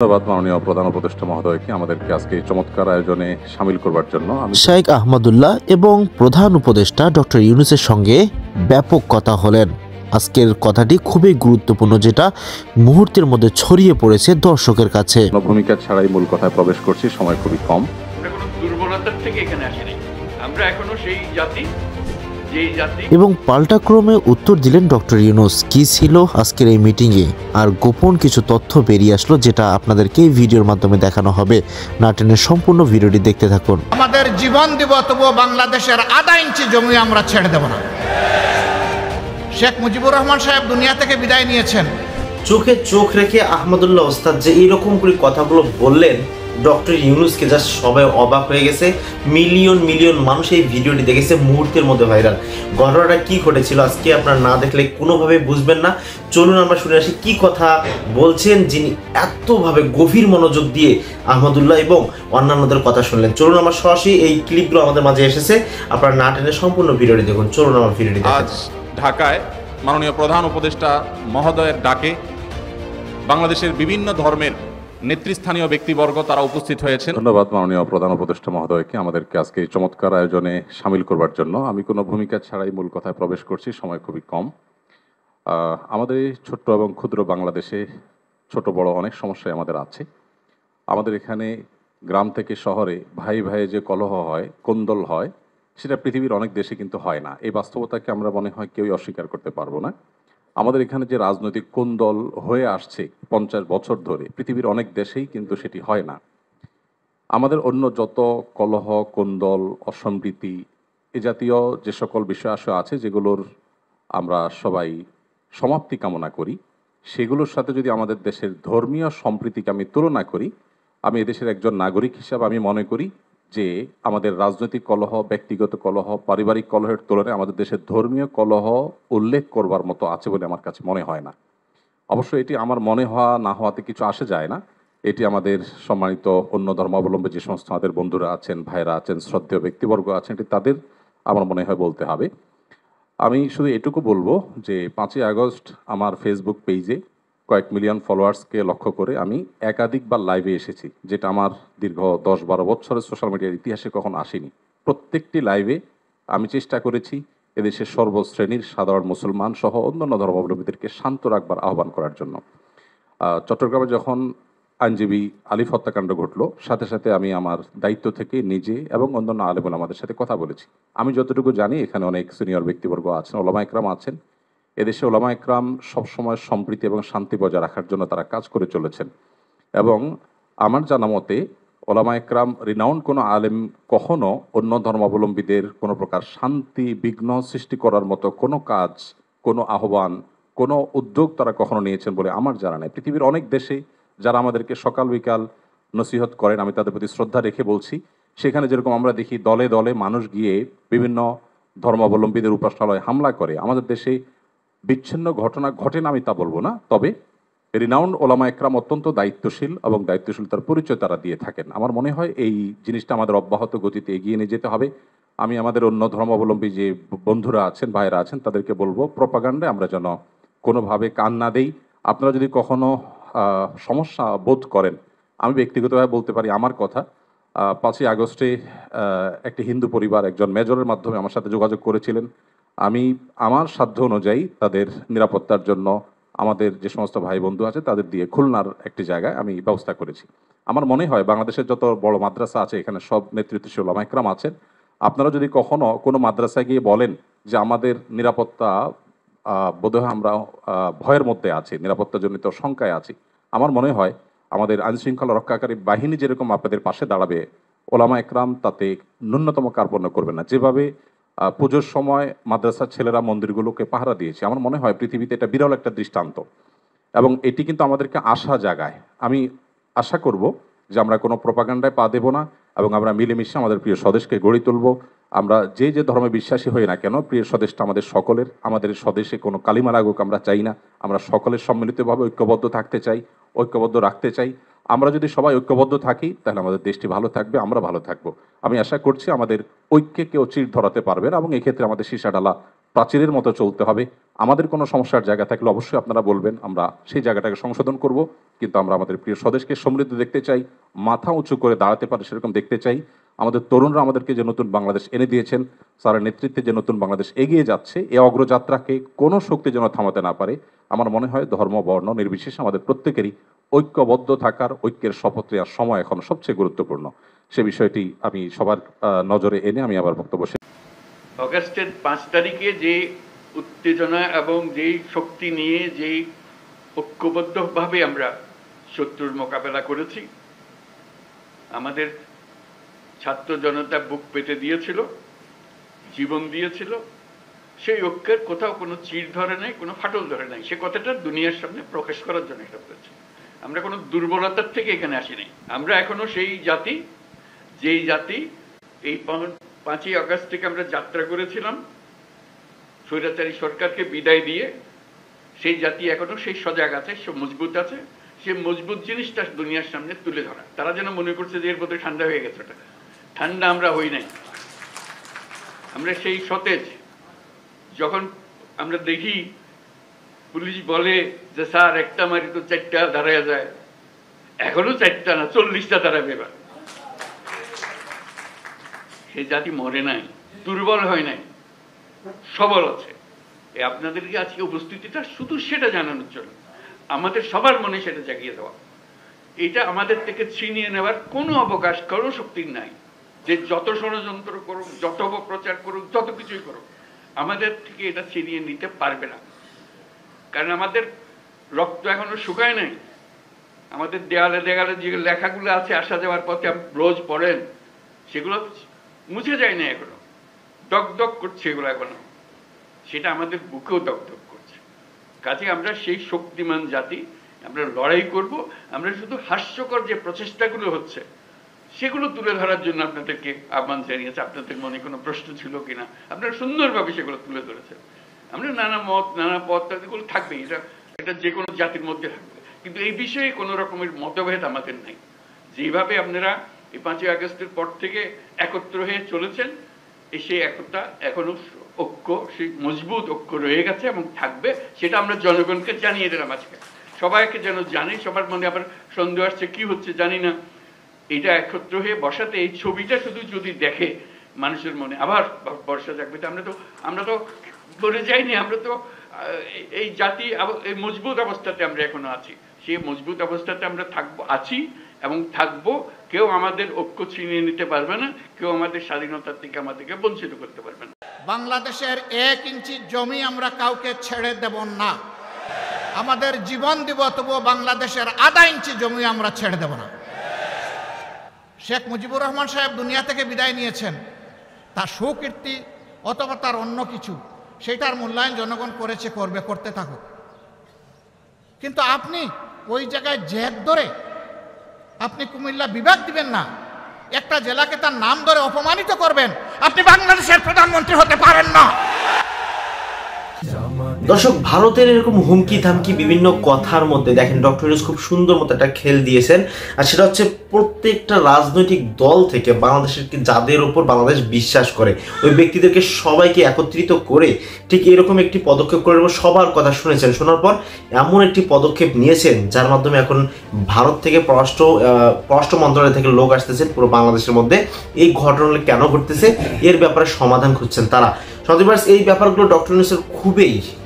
ধন্যবাদ মাননীয় প্রধান উপদেষ্টা মহোদয়কে আমাদেরকে আজকে এই চমৎকার আয়োজনে শামিল করবার জন্য। শেখ আহমদুল্লাহ এবং প্রধান উপদেষ্টা ডক্টর ইউনূসের সঙ্গে ব্যাপক কথা হলেন। আজকের কথাটি খুবই গুরুত্বপূর্ণ, যেটা মুহূর্তের মধ্যে ছড়িয়ে পড়েছে দর্শকের কাছে। ভূমিকা ছাড়াই মূল কথায় প্রবেশ করছি, সময় খুবই কম। আমরা কোনো দুর্বলতার থেকে এখানে আসিনি, আমরা এখনো সেই জাতি এবং পাল্টাক্রমে উত্তর দিলেন ডক্টর ইউনূস। কি ছিল আজকের এই মিটিংয়ে, আর গোপন কিছু তথ্য বেরিয়ে আসলো, যেটা আপনাদেরকে এই ভিডিওর মাধ্যমে দেখানো হবে। না টেনে সম্পূর্ণ ভিডিওটি দেখতে থাকুন। আমাদের জীবন দিব, তবুও বাংলাদেশের আধা ইঞ্চি জমি আমরা ছেড়ে দেব না। শেখ মুজিবুর রহমান সাহেব দুনিয়া থেকে বিদায় নিয়েছেন। চোখে চোখ রেখে আহমদুল্লাহ ওস্তাদ যে এইরকম করে কথাগুলো বললেন ডক্টর ইউনূসকে, জাস্ট সবাই অবাক হয়ে গেছে। মিলিয়ন মিলিয়ন মানুষ এই ভিডিওটি দেখেছে, মুহূর্তের মধ্যে ভাইরাল। ঘটনাটা কি ঘটেছিল আজকে আপনারা না দেখলে কোনোভাবে বুঝবেন না। চলুন আমরা শুনে আসি কি কথা বলছেন যিনি এতভাবে গভীর মনোযোগ দিয়ে আহমদুল্লাহ এবং অন্যান্যদের কথা শুনলেন। চলুন আমার সরাসরি এই ক্লিপগুলো আমাদের মাঝে এসেছে, আপনারা না টেনে সম্পূর্ণ ভিডিওটি দেখুন। চলুন আমার ভিডিওটি দেখুন। আজ ঢাকায় মাননীয় প্রধান উপদেষ্টা মহোদয়ের ডাকে বাংলাদেশের বিভিন্ন ধর্মের নেতৃস্থানীয় ব্যক্তিবর্গ তারা উপস্থিত হয়েছেন। ধন্যবাদ মাননীয় প্রধান উপদেষ্টা মহোদয়কে আমাদেরকে আজকে এই চমৎকার আয়োজনে শামিল করবার জন্য। আমি কোনো ভূমিকা ছাড়াই মূল কথায় প্রবেশ করছি, সময় খুবই কম। আমাদের এই ছোট্ট এবং ক্ষুদ্র বাংলাদেশে ছোট বড় অনেক সমস্যাই আমাদের আছে। আমাদের এখানে গ্রাম থেকে শহরে ভাই ভাইয়ে যে কলহ হয়, কোন্দল হয়, সেটা পৃথিবীর অনেক দেশে কিন্তু হয় না। এই বাস্তবতাকে আমরা মনে হয় কেউই অস্বীকার করতে পারবো না। আমাদের এখানে যে রাজনৈতিক কোন্দল হয়ে আসছে 50 বছর ধরে, পৃথিবীর অনেক দেশেই কিন্তু সেটি হয় না। আমাদের অন্য যত কলহ, কোন্দল, অসম্প্রীতি এ জাতীয় যে সকল বিষয় আছে যেগুলোর আমরা সবাই সমাপ্তি কামনা করি, সেগুলোর সাথে যদি আমাদের দেশের ধর্মীয় সম্প্রীতিকে আমি তুলনা করি, আমি এদেশের একজন নাগরিক হিসাবে আমি মনে করি যে আমাদের রাজনৈতিক কলহ, ব্যক্তিগত কলহ, পারিবারিক কলহের তুলনায় আমাদের দেশের ধর্মীয় কলহ উল্লেখ করবার মতো আছে বলে আমার কাছে মনে হয় না। অবশ্য এটি আমার মনে হওয়া না হওয়াতে কিছু আসে যায় না। এটি আমাদের সম্মানিত অন্য ধর্মাবলম্বী যে সমস্ত আমাদের বন্ধুরা আছেন, ভাইরা আছেন, শ্রদ্ধেয় ব্যক্তিবর্গ আছেন, এটি তাদের আমার মনে হয় বলতে হবে। আমি শুধু এটুকু বলবো যে 5ই আগস্ট আমার ফেসবুক পেজে কয়েক মিলিয়ন ফলোয়ার্সকে লক্ষ্য করে আমি একাধিকবার লাইভে এসেছি, যেটা আমার দীর্ঘ 10-12 বছরের সোশ্যাল মিডিয়ার ইতিহাসে কখনো আসেনি। প্রত্যেকটি লাইভে আমি চেষ্টা করেছি এদেশের সর্বশ্রেণীর সাধারণ মুসলমান সহ অন্যান্য ধর্মাবলম্বীদেরকে শান্ত রাখবার আহ্বান করার জন্য। চট্টগ্রামে যখন আইনজীবী আলিফ হত্যাকাণ্ড ঘটলো, সাথে সাথে আমি আমার দায়িত্ব থেকে নিজে এবং অন্যান্য আলেম ওলামাদের সাথে কথা বলেছি। আমি যতটুকু জানি এখানে অনেক সিনিয়র ব্যক্তিবর্গ আছেন, ওলামা একরাম আছেন। এদেশে ওলামা একরাম সবসময় সম্প্রীতি এবং শান্তি বজায় রাখার জন্য তারা কাজ করে চলেছেন। এবং আমার জানা মতে ওলামা একরাম রিনাউন্ড কোনো আলেম কখনো অন্য ধর্মাবলম্বীদের কোনো প্রকার শান্তি বিঘ্ন সৃষ্টি করার মতো কোনো কাজ, কোনো আহ্বান, কোনো উদ্যোগ তারা কখনো নিয়েছেন বলে আমার জানা নেই। পৃথিবীর অনেক দেশে যারা আমাদেরকে সকাল বিকাল নসিহত করেন, আমি তাদের প্রতি শ্রদ্ধা রেখে বলছি, সেখানে যেরকম আমরা দেখি দলে দলে মানুষ গিয়ে বিভিন্ন ধর্মাবলম্বীদের উপাসনালয়ে হামলা করে, আমাদের দেশে বিচ্ছিন্ন ঘটনা ঘটে না আমি তা বলবো না, তবে রিনাউন্ড ওলামা একরাম অত্যন্ত দায়িত্বশীল এবং দায়িত্বশীলতার পরিচয় তারা দিয়ে থাকেন। আমার মনে হয় এই জিনিসটা আমাদের অব্যাহত গতিতে এগিয়ে নিয়ে যেতে হবে। আমি আমাদের অন্য ধর্মাবলম্বী যে বন্ধুরা আছেন, ভাইরা আছেন, তাদেরকে বলবো প্রপাগান্ডায় আমরা যেন কোনোভাবে কান না দেই। আপনারা যদি কখনো সমস্যা বোধ করেন, আমি ব্যক্তিগতভাবে বলতে পারি আমার কথা। 5ই আগস্টে একটি হিন্দু পরিবার একজন মেজরের মাধ্যমে আমার সাথে যোগাযোগ করেছিলেন। আমি আমার সাধ্য অনুযায়ী তাদের নিরাপত্তার জন্য আমাদের যে সমস্ত ভাই বন্ধু আছে তাদের দিয়ে খুলনার একটি জায়গায় আমি ব্যবস্থা করেছি। আমার মনে হয় বাংলাদেশের যত বড় মাদ্রাসা আছে এখানে সব নেতৃত্বশীল ওলামা একরাম আছেন। আপনারা যদি কখনো কোনো মাদ্রাসায় গিয়ে বলেন যে আমাদের নিরাপত্তা বোধহয় আমরা ভয়ের মধ্যে আছি, নিরাপত্তাজনিত শঙ্কায় আছি, আমার মনে হয় আমাদের আইনশৃঙ্খলা রক্ষাকারী বাহিনী যেরকম আপনাদের পাশে দাঁড়াবে, ওলামা একরাম তাতে ন্যূনতম কার্পণ্য করবে না। যেভাবে পুজোর সময় মাদ্রাসার ছেলেরা মন্দিরগুলোকে পাহারা দিয়েছে, আমার মনে হয় পৃথিবীতে এটা বিরল একটা দৃষ্টান্ত এবং এটি কিন্তু আমাদেরকে আশা জাগায়। আমি আশা করব যে আমরা কোনো প্রপাগান্ডায় পা দেব না এবং আমরা মিলেমিশে আমাদের প্রিয় স্বদেশকে গড়ে তুলব। আমরা যে যে ধর্মে বিশ্বাসী হই না কেন, প্রিয় স্বদেশটা আমাদের সকলের। আমাদের স্বদেশে কোনো কালিমা লাগুক আমরা চাই না। আমরা সকলের সম্মিলিতভাবে ঐক্যবদ্ধ থাকতে চাই, ঐক্যবদ্ধ রাখতে চাই। আমরা যদি সবাই ঐক্যবদ্ধ থাকি তাহলে আমাদের দেশটি ভালো থাকবে, আমরা ভালো থাকবো। আমি আশা করছি আমাদের ঐক্যে কেউ চির ধরাতে পারবে না, এবং এক্ষেত্রে আমাদের সীসাডালা প্রাচীরের মতো চলতে হবে। আমাদের কোনো সমস্যার জায়গা থাকলে অবশ্যই আপনারা বলবেন, আমরা সেই জায়গাটাকে সংশোধন করব। কিন্তু আমরা আমাদের প্রিয় স্বদেশকে সমৃদ্ধ দেখতে চাই, মাথা উঁচু করে দাঁড়াতে পারে সেরকম দেখতে চাই। আমাদের তরুণরা আমাদেরকে যে নতুন বাংলাদেশ এনে দিয়েছেন, স্যারের নেতৃত্বে যে নতুন বাংলাদেশ এগিয়ে যাচ্ছে, এই অগ্রযাত্রাকে কোনো শক্তি যেন থামাতে না পারে। আমার মনে হয় ধর্ম বর্ণ নির্বিশেষে আমাদের প্রত্যেকেরই ঐক্যবদ্ধ থাকার, ঐক্যের শপথ নেওয়ার সময় এখন সবচেয়ে গুরুত্বপূর্ণ। সে বিষয়টি আমি সবার নজরে এনে আমি আবার বক্তব্য অগাস্টের 5 তারিখে যে উত্তেজনা এবং যেই শক্তি নিয়ে যেই ঐক্যবদ্ধভাবে আমরা শত্রুর মোকাবেলা করেছি, আমাদের ছাত্র জনতা বুক পেতে দিয়েছিল, জীবন দিয়েছিল, সেই ঐক্যের কোথাও কোনো চির ধরে নাই, কোনো ফাটল ধরে নাই। সে কথাটা দুনিয়ার সামনে প্রকাশ করার জন্য এটা করেছি। আমরা কোনো দুর্বলতার থেকে এখানে আসি নাই। আমরা এখনো সেই জাতি, যেই জাতি এই 5ই আগস্ট থেকে আমরা যাত্রা করেছিলাম স্বৈরাচারী সরকারকে বিদায় দিয়ে, সেই জাতি এখনো সেই সজাগ আছে, সে মজবুত আছে। সে মজবুত জিনিসটা দুনিয়ার সামনে তুলে ধরা। তারা যেন মনে করছে যে এর বোধহয় ঠান্ডা হয়ে গেছে। ওটা ঠান্ডা আমরা হই নাই, আমরা সেই সতেজ। যখন আমরা দেখি পুলিশ বলে যে স্যার একটা মারি তো 4টা দাঁড়ায় যায়, এখনো 4টা না 40টা দাঁড়াবে। এবার সেই জাতি মরে নাই, দুর্বল হয় নাই, সবল আছে। আপনাদেরকে আজকে উপস্থিতিটা শুধু সেটা জানানোর জন্য, আমাদের সবার মনে সেটা জাগিয়ে দেওয়া। এটা আমাদের থেকে ছিনিয়ে নেওয়ার কোনো অবকাশ, কোনো শক্তি নাই। যে যত ষড়যন্ত্র করুক, যত অপপ্রচার করুক, যত কিছুই করুক, আমাদের থেকে এটা ছিনিয়ে নিতে পারবে না। কারণ আমাদের রক্ত এখনো শুকায় নাই। আমাদের দেয়ালে দেয়ালে যে লেখাগুলো আছে আসা যাওয়ার পথে রোজ পড়েন, সেগুলো মুছে যায় না, এখনো দগদগ করছে এগুলো এখনো। সেটা আমাদের বুকেও দগদগ করছে। কাজে আমরা সেই শক্তিমান জাতি, আমরা লড়াই করব। আমরা শুধু হাস্যকর যে প্রচেষ্টাগুলো হচ্ছে সেগুলো তুলে ধরার জন্য আপনাদেরকে আহ্বান জানিয়েছে। আপনাদের মনে কোনো প্রশ্ন ছিল কিনা, আপনারা সুন্দরভাবে সেগুলো তুলে ধরেছেন। আমরা নানা মত, নানা পথ, এগুলো থাকবেই, এটা যে কোনো জাতির মধ্যে থাকবে। কিন্তু এই বিষয়ে কোনো রকমের মতভেদ আমাদের নাই। যেভাবে আপনারা এই 5ই আগস্টের পর থেকে একত্র হয়ে চলেছেন, সেই একতা এখনো ঐক্য, সেই মজবুত ঐক্য রয়ে গেছে এবং থাকবে। সেটা আমরা জনগণকে জানিয়ে দিলাম আজকে, সবাইকে যেন জানি। সবার মনে আবার সন্দেহ আসছে কি হচ্ছে জানি না, এটা একত্র হয়ে বসাতে, এই ছবিটা শুধু যদি দেখে মানুষের মনে আবার বর্ষা জাগবে। আমরা তো বলে যাইনি, আমরা তো এই জাতি এই মজবুত অবস্থাতে আমরা এখনো আছি। সেই মজবুত অবস্থাতে আমরা আছি এবং থাকবো। কেউ আমাদের ঐক্য ছিনিয়ে নিতে পারবে না, কেউ আমাদের স্বাধীনতার থেকে আমাদেরকে বঞ্চিত করতে পারবে না। বাংলাদেশের 1 ইঞ্চি জমি আমরা কাউকে ছেড়ে দেব না। আমাদের জীবন দিব, তবুও বাংলাদেশের আধা ইঞ্চি জমি আমরা ছেড়ে দেব না। শেখ মুজিবুর রহমান সাহেব দুনিয়া থেকে বিদায় নিয়েছেন, তার সুকীর্তি অথবা তার অন্য কিছু, সেটার মূল্যায়ন জনগণ করেছে, করবে, করতে থাকুক। কিন্তু আপনি ওই জায়গায় জেদ ধরে আপনি কুমিল্লা বিভাগ দিবেন না, একটা জেলাকে তার নাম ধরে অপমানিত করবেন, আপনি বাংলাদেশের প্রধানমন্ত্রী হতে পারেন না। দর্শক, ভারতের এরকম হুমকি ধামকি বিভিন্ন কথার মধ্যে দেখেন ডক্টর ইউনূস খুব সুন্দর মতো একটা খেল দিয়েছেন। আর সেটা হচ্ছে প্রত্যেকটা রাজনৈতিক দল থেকে বাংলাদেশের যাদের উপর বাংলাদেশ বিশ্বাস করে ওই ব্যক্তিদেরকে সবাইকে একত্রিত করে ঠিক এরকম একটি পদক্ষেপ করে সবার কথা শুনেছেন। শোনার পর এমন একটি পদক্ষেপ নিয়েছেন যার মাধ্যমে এখন ভারত থেকে পররাষ্ট্র মন্ত্রণালয় থেকে লোক আসতেছেন পুরো বাংলাদেশের মধ্যে। এই ঘটনাগুলো কেন ঘটতেছে এর ব্যাপারে সমাধান খুঁজছেন তারা। সন্দীপার্স এই ব্যাপারগুলো ডক্টর ইউনূসের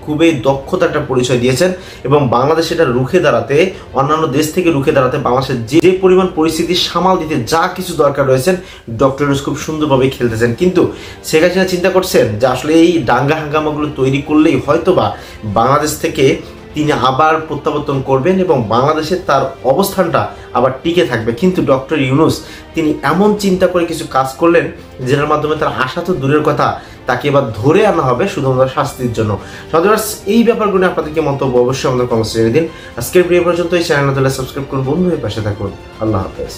খুবই দক্ষতা একটা পরিচয় দিয়েছেন এবং বাংলাদেশ এটা রুখে দাঁড়াতে, অন্যান্য দেশ থেকে রুখে দাঁড়াতে বাংলাদেশের যে পরিমাণ পরিস্থিতি সামাল দিতে যা কিছু দরকার রয়েছেন ডক্টর ইউনূস খুব সুন্দরভাবে খেলতেছেন। কিন্তু শেখ হাসিনা চিন্তা করছেন যে আসলে এই দাঙ্গা হাঙ্গামাগুলো তৈরি করলেই হয়তোবা বাংলাদেশ থেকে তিনি আবার প্রত্যাবর্তন করবেন এবং বাংলাদেশের তার অবস্থানটা আবার টিকে থাকবে। কিন্তু ডক্টর ইউনূস তিনি এমন চিন্তা করে কিছু কাজ করলেন যেটার মাধ্যমে তার আশা তো দূরের কথা, তাকে এবার ধরে আনা হবে শুধুমাত্র শাস্তির জন্য। সদর্স এই ব্যাপারগুলো আপনাদেরকে মন্তব্য অবশ্যই আমাদের কমেন্টে জানিয়ে দিন। আজকের ভিডিও পর্যন্ত এই চ্যানেলটা সাবস্ক্রাইব করুন, বন্ধু হয়ে পাশে থাকুন। আল্লাহ হাফেজ।